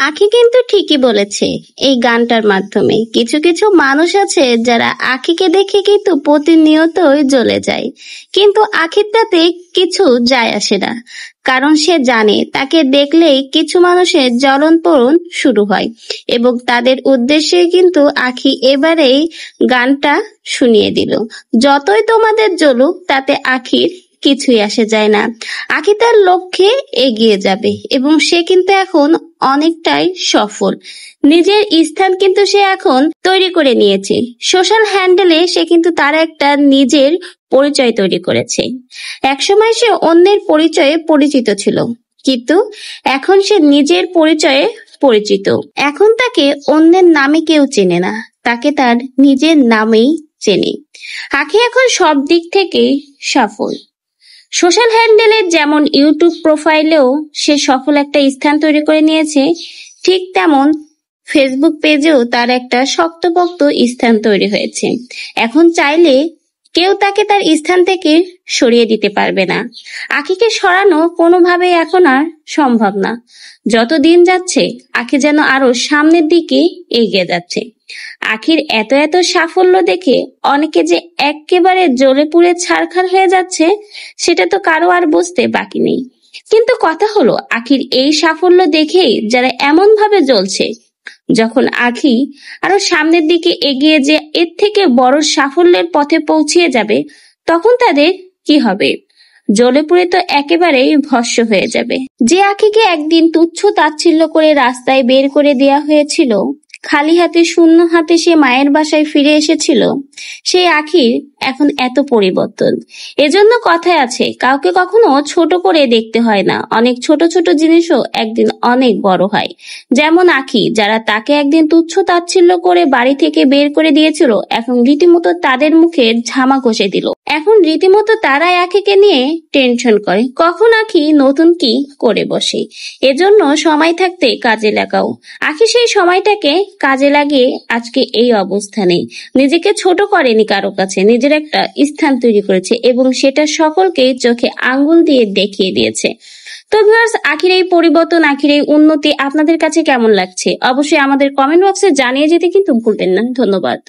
আখি কিন্তু ঠিকই বলেছে এই গানটার মাধ্যমে। কিছু কিছু মানুষ আছে যারা আখিকে দেখে কিন্তু প্রতিনিয়তই জ্বলে যায়, কিন্তু আখির তাতে কিছু যায় আসে না, কারণ সে জানে তাকে দেখলেই কিছু মানুষের জ্বলন পোড়ন শুরু হয়। এবং তাদের উদ্দেশ্যে কিন্তু আখি এবারেই গানটা শুনিয়ে দিল, যতই তোমাদের জ্বলুক তাতে আখির কিছুই আসে যায় না। আখি তার লক্ষ্যে এগিয়ে যাবে এবং সে কিন্তু এখন অনেকটাই সফল। নিজের স্থান কিন্তু সে এখন তৈরি করে নিয়েছে। সোশ্যাল হ্যান্ডেলে সে কিন্তু তার একটা নিজের পরিচয় তৈরি করেছে। একসময় সে অন্যের পরিচয়ে পরিচিত ছিল, কিন্তু এখন সে নিজের পরিচয়ে পরিচিত। এখন তাকে অন্যের নামে কেউ চেনে না, তাকে তার নিজের নামেই চেনে। আখি এখন সব দিক থেকেই সফল। সোশ্যাল হ্যান্ডেলের যেমন ইউটিউব প্রোফাইলেও সে সফল একটা স্থান তৈরি করে নিয়েছে, ঠিক তেমন ফেসবুক পেজেও তার একটা শক্তপোক্ত স্থান তৈরি হয়েছে। এখন চাইলে কেউ তাকে তার স্থান থেকে সরিয়ে দিতে পারবে না। আখিকে সরানো কোনোভাবেই এখন আর সম্ভব না। যত দিন যাচ্ছে আখি যেন আরো সামনের দিকে এগিয়ে যাচ্ছে। আখির এত এত সাফল্য দেখে অনেকে যে একেবারে জ্বলে পুড়ে ছারখার হয়ে যাচ্ছে, সেটা তো কারো আর বুঝতে বাকি নেই। কিন্তু কথা হলো, আখির এই সাফল্য দেখেই যারা এমন ভাবে জ্বলছে, যখন আখি আরো সামনের দিকে এগিয়ে যে এর থেকে বড় সাফল্যের পথে পৌঁছিয়ে যাবে, তখন তাদের কি হবে? জ্বলে পুড়ে তো একেবারেই ভস্ম হয়ে যাবে। যে আখিকে একদিন তুচ্ছ তাচ্ছিল্য করে রাস্তায় বের করে দেয়া হয়েছিল, খালি হাতে শূন্য হাতে সে মায়ের বাসায় ফিরে এসেছিল, সেই আখির এখন এত পরিবর্তন। এজন্য কথায় আছে, কাউকে কখনো ছোট করে দেখতে হয় না। অনেক ছোট ছোট জিনিসও একদিন অনেক বড় হয়। যেমন আখি, যারা তাকে একদিন তুচ্ছ তাচ্ছিল্য করে বাড়ি থেকে বের করে দিয়েছিল, এখন রীতিমতো তাদের মুখে ঝামা ঘষে দিল। এখন রীতিমতো তারাই আখিকে নিয়ে টেনশন করে, কখন আখি নতুন কি করে বসে। এজন্য সময় থাকতে কাজে লাগাও। আখি সেই সময়টাকে কাজে লাগিয়ে আজকে এই অবস্থানে নিজেকে ছোট করেনি কারো কাছে, নিজের একটা স্থান তৈরি করেছে এবং সেটা সকলকে চোখে আঙ্গুল দিয়ে দেখিয়ে দিয়েছে। তো ভিউয়ার্স, আখির এই পরিবর্তন, আখির এই উন্নতি আপনাদের কাছে কেমন লাগছে অবশ্যই আমাদের কমেন্ট বক্সে জানিয়ে যেতে কিন্তু ভুলবেন না। ধন্যবাদ।